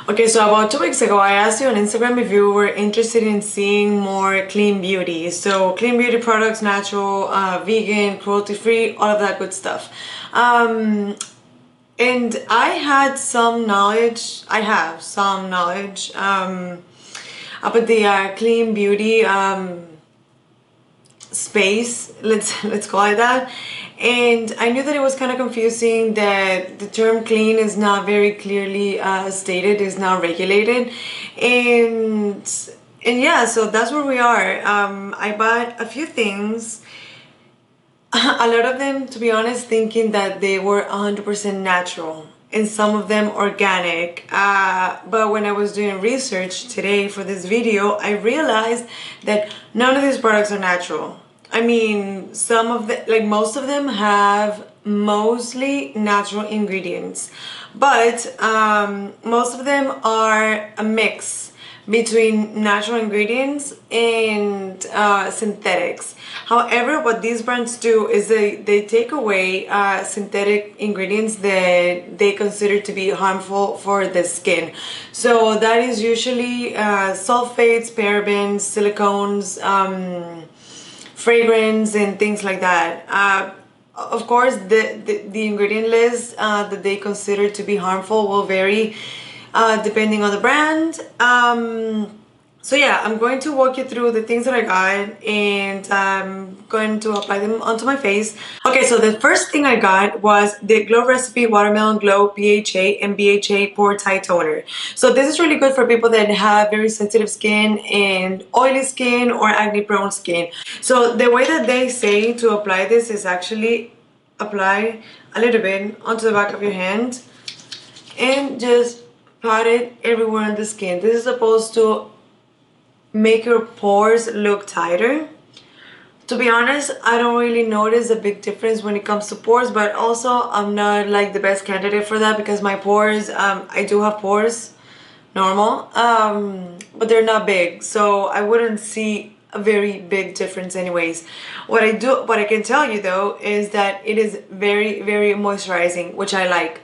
Okay, so about 2 weeks ago, I asked you on Instagram if you were interested in seeing more clean beauty. So clean beauty products, natural, vegan, cruelty-free, all of that good stuff. Um, and I had some knowledge, I have some knowledge about the clean beauty space, let's call it that. And I knew that it was kind of confusing, that the term clean is not very clearly stated, is not regulated. And yeah, so that's where we are. I bought a few things, a lot of them, to be honest, thinking that they were 100% natural, and some of them organic. But when I was doing research today for this video, I realized that none of these products are natural. I mean, some of the, like most of them have mostly natural ingredients, but most of them are a mix between natural ingredients and synthetics. However, what these brands do is they take away synthetic ingredients that they consider to be harmful for the skin. So that is usually sulfates, parabens, silicones, fragrance, and things like that. Of course, the ingredient list that they consider to be harmful will vary depending on the brand. So yeah, I'm going to walk you through the things that I got, and I'm going to apply them onto my face. Okay, so the first thing I got was the Glow Recipe Watermelon Glow PHA and BHA Pore Tight Toner. So this is really good for people that have very sensitive skin and oily skin or acne prone skin. So the way that they say to apply this is actually apply a little bit onto the back of your hand and just pat it everywhere on the skin. This is supposed to make your pores look tighter. To be honest, I don't really notice a big difference when it comes to pores, but also I'm not like the best candidate for that because my pores, I do have pores, normal, but they're not big, so I wouldn't see a very big difference anyways. What I can tell you though is that it is very, very moisturizing, which I like.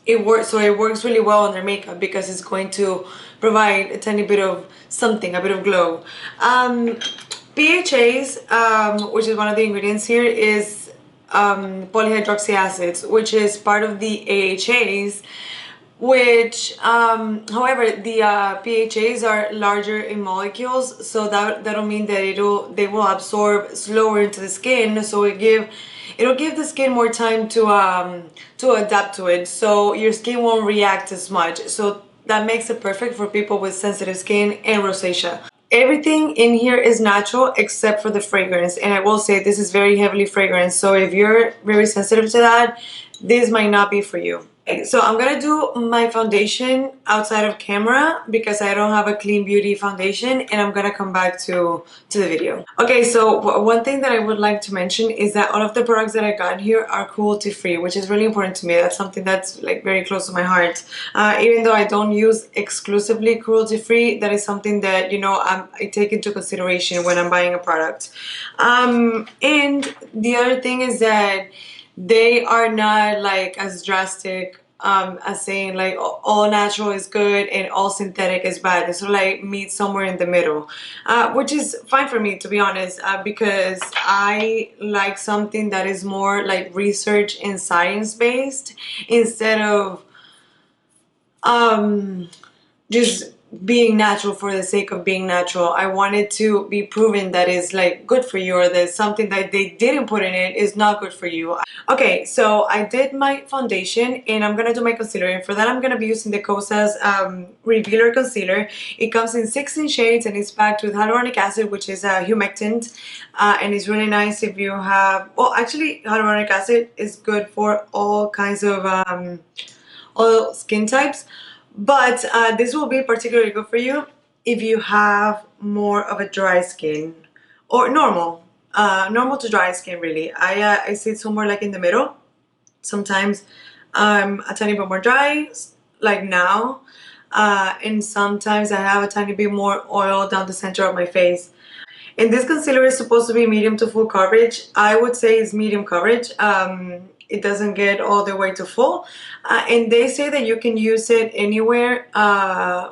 It works really well on their makeup because it's going to provide a tiny bit of something, a bit of glow. PHAs, which is one of the ingredients here, is polyhydroxy acids, which is part of the AHAs, which however the PHAs are larger in molecules, so that'll mean that they will absorb slower into the skin, so it'll give the skin more time to adapt to it, so your skin won't react as much. So that makes it perfect for people with sensitive skin and rosacea. Everything in here is natural except for the fragrance, and I will say this is very heavily fragrance, so if you're very sensitive to that, this might not be for you. Okay, so I'm gonna do my foundation outside of camera because I don't have a clean beauty foundation, and I'm gonna come back to the video. Okay, so one thing that I would like to mention is that all of the products that I got here are cruelty free, which is really important to me. That's something that's like very close to my heart. Even though I don't use exclusively cruelty free, that is something that, you know, I take into consideration when I'm buying a product. And the other thing is that they are not like as drastic as saying like all natural is good and all synthetic is bad. They sort of like meet somewhere in the middle, which is fine for me, to be honest, because I like something that is more like research and science based instead of just being natural for the sake of being natural. I want it to be proven that it's like good for you, or that something that they didn't put in it is not good for you. Okay, so I did my foundation and I'm gonna do my concealer, and for that I'm gonna be using the KOSAS Revealer Concealer. It comes in 16 shades and it's packed with hyaluronic acid, which is a humectant, and it's really nice if you have, well, actually hyaluronic acid is good for all kinds of all skin types, but this will be particularly good for you if you have more of a dry skin or normal to dry skin, really. I sit somewhere like in the middle. Sometimes I'm a tiny bit more dry, like now, and sometimes I have a tiny bit more oil down the center of my face. And this concealer is supposed to be medium to full coverage. I would say it's medium coverage. it doesn't get all the way to full. And they say that you can use it anywhere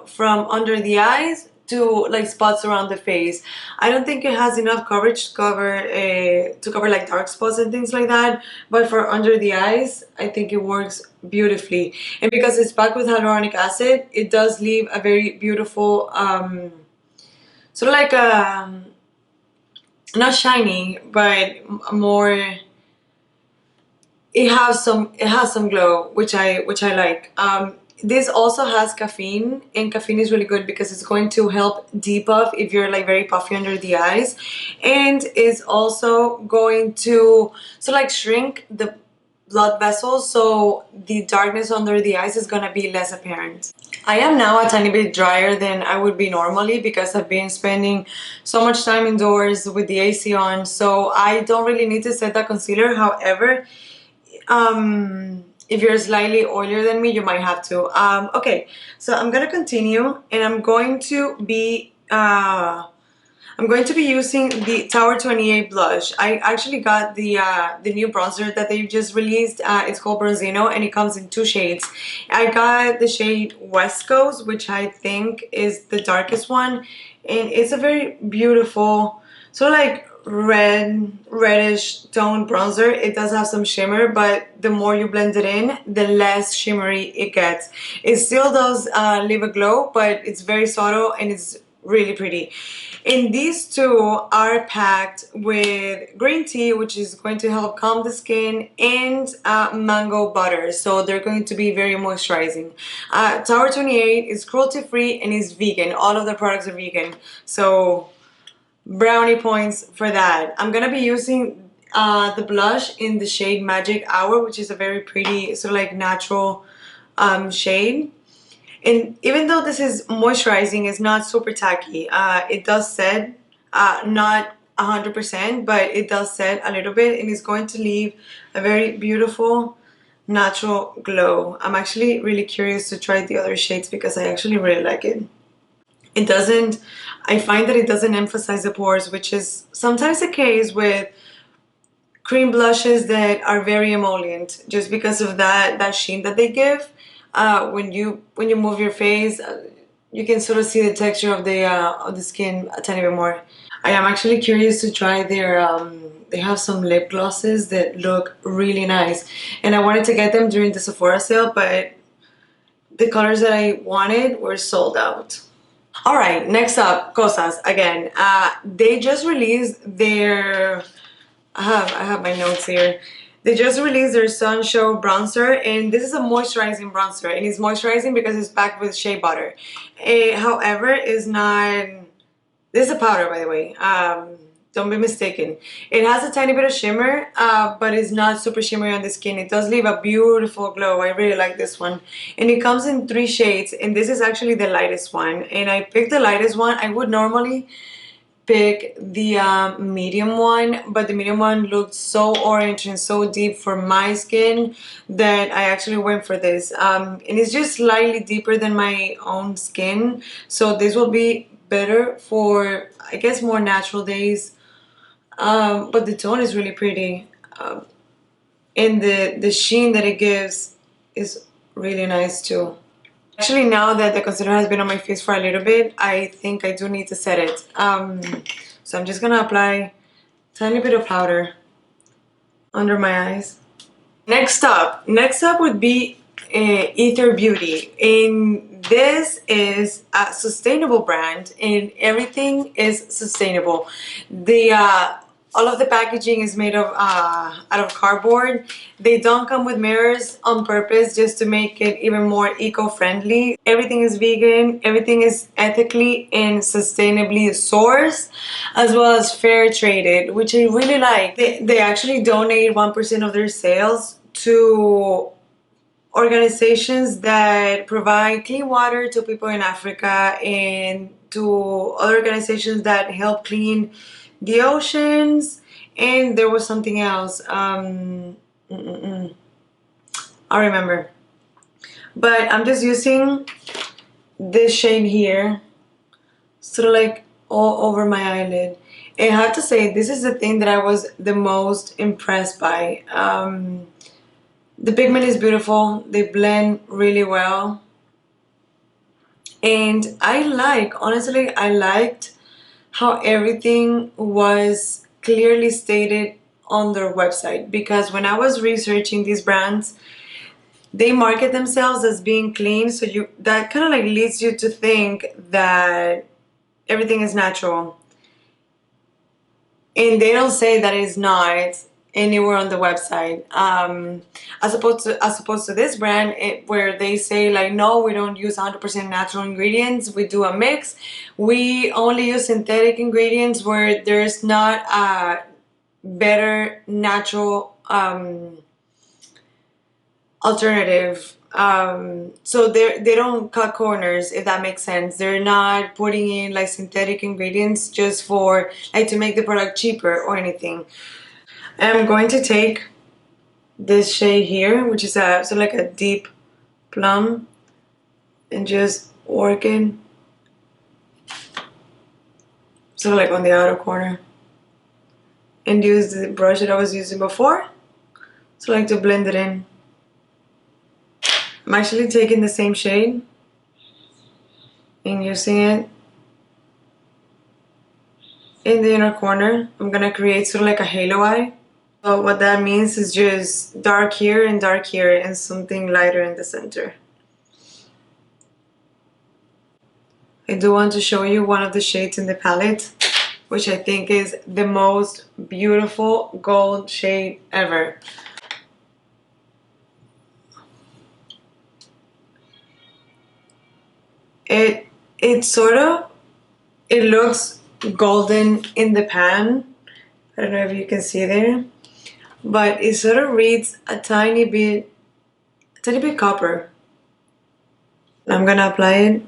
from under the eyes to like spots around the face. I don't think it has enough coverage to cover like dark spots and things like that. But for under the eyes, I think it works beautifully. And because it's packed with hyaluronic acid, it does leave a very beautiful sort of like a not shiny, but more. It has some glow, which I like. This also has caffeine, and caffeine is really good because it's going to help depuff if you're like very puffy under the eyes, and it's also going to like shrink the blood vessels, so the darkness under the eyes is gonna be less apparent. I am now a tiny bit drier than I would be normally because I've been spending so much time indoors with the AC on, so I don't really need to set that concealer. However, if you're slightly oilier than me, you might have to. Okay, so I'm gonna continue, and I'm going to be using the Tower 28 blush. I actually got the new bronzer that they just released. It's called Bronzino, and it comes in two shades. I got the shade West Coast, which I think is the darkest one, and it's a very beautiful, sort of like reddish toned bronzer. It does have some shimmer, but the more you blend it in, the less shimmery it gets. It still does leave a glow, but it's very subtle and it's really pretty. And these two are packed with green tea, which is going to help calm the skin, and mango butter, so they're going to be very moisturizing. Tower 28 is cruelty free and is vegan. All of the products are vegan, so brownie points for that. I'm gonna be using the blush in the shade Magic Hour, which is a very pretty sort of like natural shade. And even though this is moisturizing, it's not super tacky. It does set, not 100%, but it does set a little bit, and it's going to leave a very beautiful natural glow. I'm actually really curious to try the other shades because I actually really like it. I find that it doesn't emphasize the pores, which is sometimes the case with cream blushes that are very emollient, just because of that sheen that they give. When you move your face, you can sort of see the texture of the skin a tiny bit more. I am actually curious to try their they have some lip glosses that look really nice, and I wanted to get them during the Sephora sale, but the colors that I wanted were sold out. All right, next up, KOSAS again. They just released their. I have my notes here. They just released their Sun Show bronzer, and this is a moisturizing bronzer, and it's moisturizing because it's packed with shea butter. However, it's not. This is a powder, by the way. Don't be mistaken. It has a tiny bit of shimmer, but it's not super shimmery on the skin. It does leave a beautiful glow. I really like this one. And it comes in 3 shades, and this is actually the lightest one. And I picked the lightest one. I would normally pick the medium one, but the medium one looked so orange and so deep for my skin that I actually went for this. And it's just slightly deeper than my own skin, so this will be better for, I guess, more natural days. But the tone is really pretty, and the sheen that it gives is really nice too. Actually, now that the concealer has been on my face for a little bit, I think I do need to set it. So I'm just gonna apply a tiny bit of powder under my eyes. Next up would be AETHER Beauty, and this is a sustainable brand, and everything is sustainable. The all of the packaging is made of out of cardboard. They don't come with mirrors on purpose just to make it even more eco-friendly. Everything is vegan, everything is ethically and sustainably sourced, as well as fair traded, which I really like. They actually donate 1% of their sales to organizations that provide clean water to people in Africa, and to other organizations that help clean the oceans. And there was something else. I remember. But I'm just using this shade here, sort of like all over my eyelid. And I have to say, this is the thing that I was the most impressed by. The pigment is beautiful. They blend really well. And honestly, I liked how everything was clearly stated on their website, because when I was researching these brands, they market themselves as being clean, so you that kind of like leads you to think that everything is natural, and they don't say that it's not anywhere on the website. As opposed to this brand, where they say like, no, we don't use 100% natural ingredients. We do a mix. We only use synthetic ingredients where there's not a better natural alternative. So they don't cut corners, if that makes sense. They're not putting in like synthetic ingredients just for like to make the product cheaper or anything. I'm going to take this shade here, which is a sort of like a deep plum, and just work it sort of like on the outer corner, and use the brush that I was using before, so like to blend it in. I'm actually taking the same shade and using it in the inner corner. I'm gonna create sort of like a halo eye. So what that means is just dark here and something lighter in the center. I do want to show you one of the shades in the palette, which I think is the most beautiful gold shade ever. It looks golden in the pan. I don't know if you can see there, but it sort of reads a tiny bit copper. I'm gonna apply it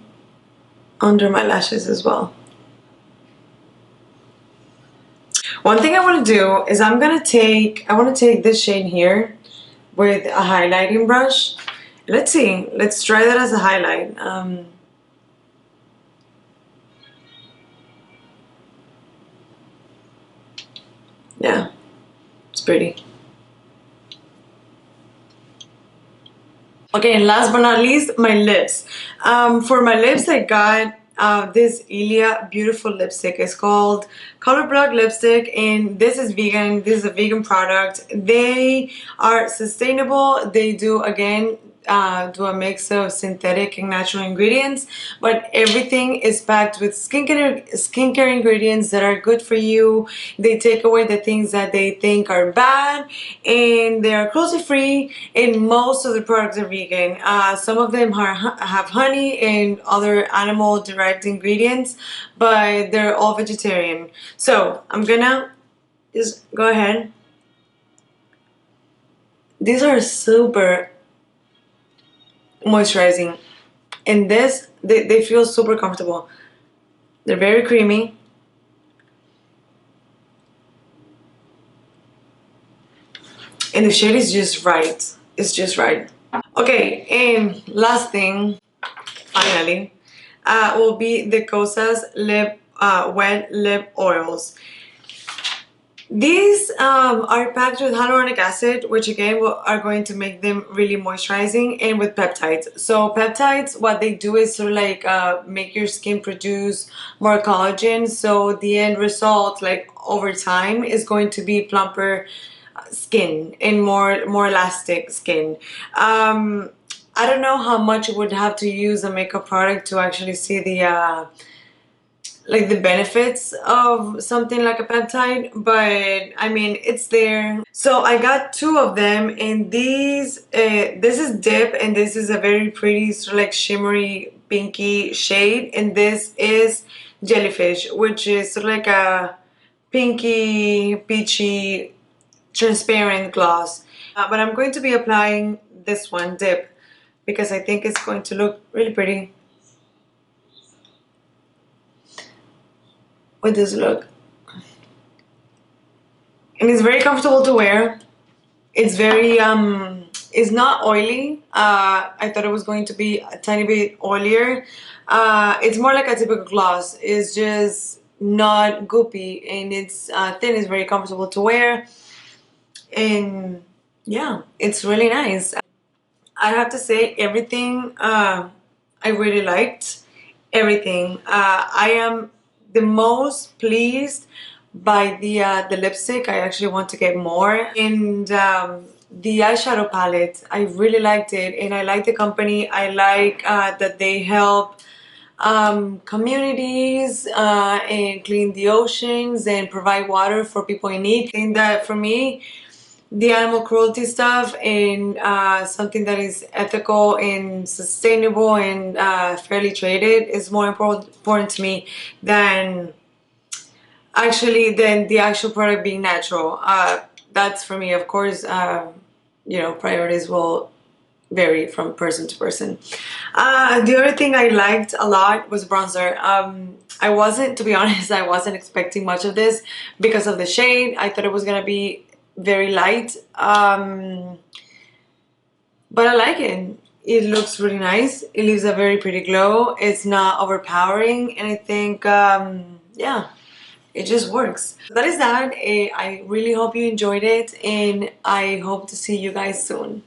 under my lashes as well. One thing I want to do is I want to take this shade here with a highlighting brush. Let's see, let's try that as a highlight. Yeah, it's pretty. Okay, and last but not least, my lips. For my lips, I got this Ilia beautiful lipstick. It's called Color Block Lipstick, and this is vegan. This is a vegan product. They are sustainable. They do, again, do a mix of synthetic and natural ingredients, but everything is packed with skincare ingredients that are good for you. They take away the things that they think are bad, and they are cruelty free, and most of the products are vegan. Some of them have honey and other animal derived ingredients, but they're all vegetarian. So I'm gonna just go ahead. These are super moisturizing, and they feel super comfortable. They're very creamy, and the shade is just right. It's just right. Okay, and last thing, finally, will be the KOSAS wet lip oils. These are packed with hyaluronic acid, which again are going to make them really moisturizing, and with peptides. So peptides, what they do is sort of like make your skin produce more collagen. So the end result, like over time, is going to be plumper skin and more elastic skin. I don't know how much you would have to use a makeup product to actually see the like the benefits of something like a peptide, but I mean, it's there. So I got two of them, and this is Dip, and this is a very pretty sort of like shimmery pinky shade, and this is Jellyfish, which is sort of like a pinky peachy transparent gloss. But I'm going to be applying this one, Dip, because I think it's going to look really pretty with this look. And it's very comfortable to wear. It's very it's not oily. I thought it was going to be a tiny bit oilier. It's more like a typical gloss. It's just not goopy, and it's thin. It's very comfortable to wear, and yeah, it's really nice. I have to say everything I really liked. Everything. I am the most pleased by the lipstick. I actually want to get more. And the eyeshadow palette, I really liked it. And I like the company. I like that they help communities and clean the oceans and provide water for people in need. And that for me, the animal cruelty stuff and something that is ethical and sustainable and fairly traded is more important to me than than the actual product being natural. That's for me, of course. Priorities will vary from person to person. The other thing I liked a lot was bronzer. I wasn't, to be honest, I wasn't expecting much of this because of the shade. I thought it was gonna be very light, but I like it. It looks really nice. It leaves a very pretty glow. It's not overpowering, and I think, yeah, it just works. That is that. I really hope you enjoyed it, and I hope to see you guys soon.